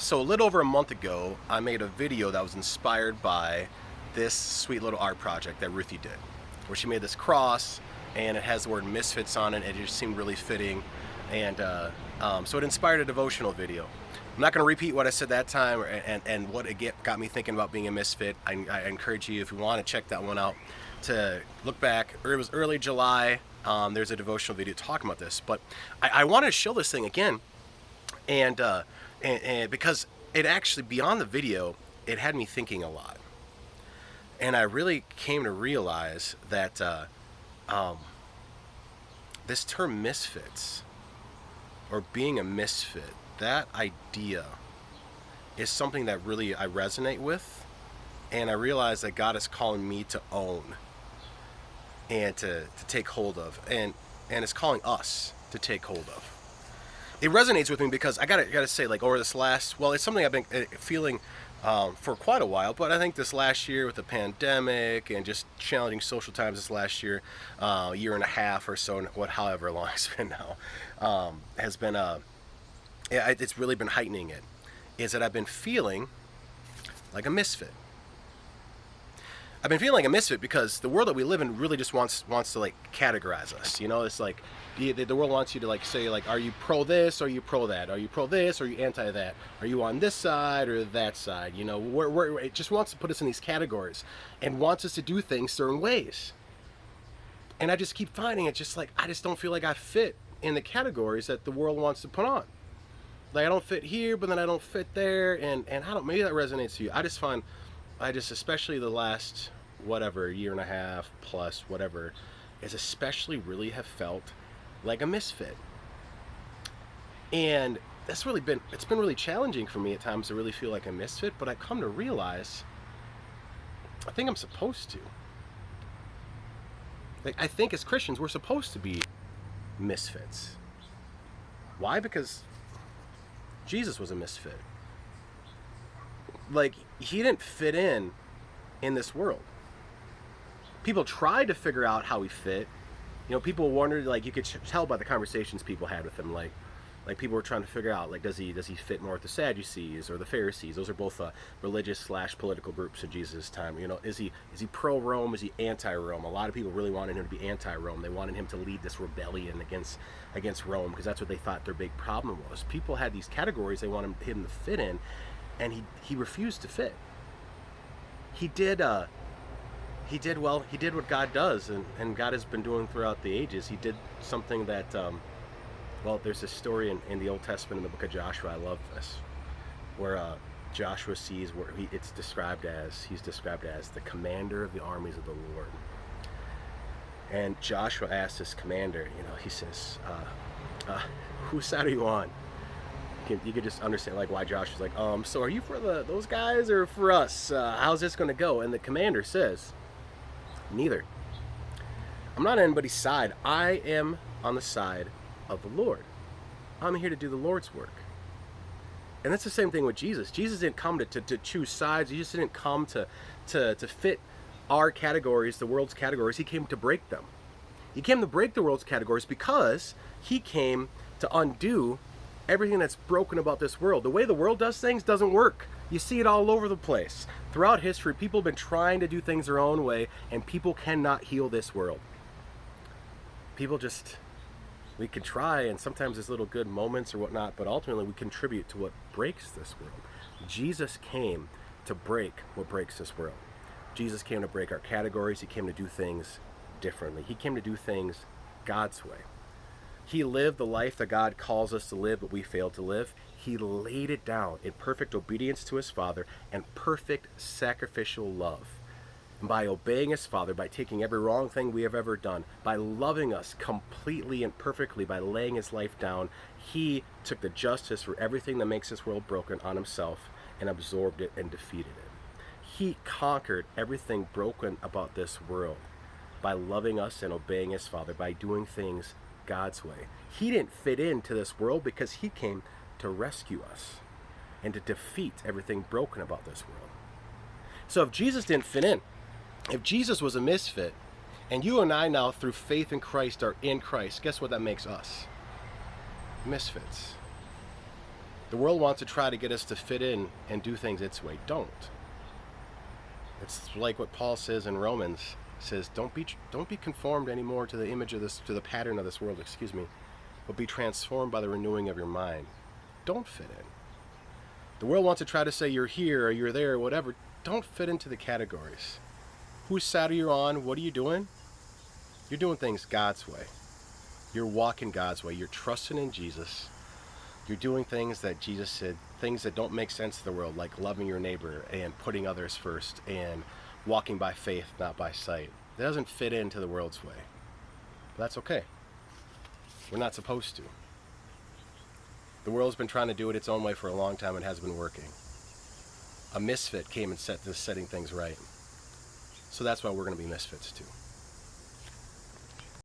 So a little over a month ago, I made a video that was inspired by this sweet little art project that Ruthie did, where she made this cross and it has the word Misfits on it. It just seemed really fitting, and so it inspired a devotional video. I'm not going to repeat what I said that time and what it got me thinking about being a misfit. I encourage you, if you want to check that one out, to look back. It was early July. There's a devotional video talking about this, but I wanted to show this thing again, and because it actually, beyond the video, it had me thinking a lot. And I really came to realize that this term misfits, or being a misfit, that idea is something that really I resonate with. And I realize that God is calling me to own and to take hold of. And it's calling us to take hold of. It resonates with me because I gotta say, like, over this last, well, it's something I've been feeling for quite a while, but I think this last year with the pandemic and just challenging social times this last year, year and a half or so, however long it's been now, has been, it's really been heightening it, is that I've been feeling like a misfit. I've been feeling like a misfit because the world that we live in really just wants to, like, categorize us. You know, it's like the world wants you to, like, say, like, are you pro this or are you pro that? Are you pro this or are you anti that? Are you on this side or that side? You know, it just wants to put us in these categories and wants us to do things certain ways. And I just keep finding it just like, I just don't feel like I fit in the categories that the world wants to put on. Like, I don't fit here, but then I don't fit there, and I don't, maybe that resonates to you. Especially the last, whatever, year and a half plus, whatever, is especially really have felt like a misfit. And it's been really challenging for me at times to really feel like a misfit, but I come to realize I think I'm supposed to. Like, I think as Christians, we're supposed to be misfits. Why? Because Jesus was a misfit. Like, he didn't fit in this world. People tried to figure out how he fit. You know, people wondered, like, you could tell by the conversations people had with him, like people were trying to figure out, like, does he fit more with the Sadducees or the Pharisees? Those are both religious / political groups in Jesus' time. You know, is he pro-Rome? Is he anti-Rome? A lot of people really wanted him to be anti-Rome. They wanted him to lead this rebellion against Rome, because that's what they thought their big problem was. People had these categories they wanted him to fit in, and he refused to fit. He did what God does, and God has been doing throughout the ages. He did something that, there's this story in the Old Testament in the book of Joshua. I love this, where Joshua sees where he's described as the commander of the armies of the Lord. And Joshua asks this commander, you know, he says, whose side are you on? You could just understand, like, why Joshua's like, so are you for those guys or for us? How's this going to go? And the commander says, neither. I'm not on anybody's side. I am on the side of the Lord. I'm here to do the Lord's work. And that's the same thing with Jesus. Jesus didn't come to choose sides. He just didn't come to fit our categories, the world's categories. He came to break them. He came to break the world's categories because he came to undo everything that's broken about this world. The way the world does things doesn't work. You see it all over the place. Throughout history, people have been trying to do things their own way, and people cannot heal this world. We can try, and sometimes there's little good moments or whatnot, but ultimately we contribute to what breaks this world. Jesus came to break what breaks this world. Jesus came to break our categories. He came to do things differently. He came to do things God's way. He lived the life that God calls us to live, but we failed to live. He laid it down in perfect obedience to his Father and perfect sacrificial love. And by obeying his Father, by taking every wrong thing we have ever done, by loving us completely and perfectly, by laying his life down, he took the justice for everything that makes this world broken on himself and absorbed it and defeated it. He conquered everything broken about this world by loving us and obeying his Father, by doing things God's way. He didn't fit into this world because he came to rescue us and to defeat everything broken about this world. So if Jesus didn't fit in, if Jesus was a misfit, and you and I now through faith in Christ are in Christ, guess what that makes us? Misfits. The world wants to try to get us to fit in and do things its way. Don't. It's like what Paul says in Romans. Says, don't be conformed anymore to the image of this, to the pattern of this world, but be transformed by the renewing of your mind. Don't fit in. The world wants to try to say you're here or you're there or whatever. Don't fit into the categories. Whose side are you on? What are you doing? You're doing things God's way. You're walking God's way. You're trusting in Jesus. You're doing things that Jesus said, things that don't make sense to the world, like loving your neighbor and putting others first and walking by faith, not by sight. That doesn't fit into the world's way. But that's okay. We're not supposed to. The world's been trying to do it its own way for a long time and hasn't been working. A misfit came and setting things right. So that's why we're going to be misfits too.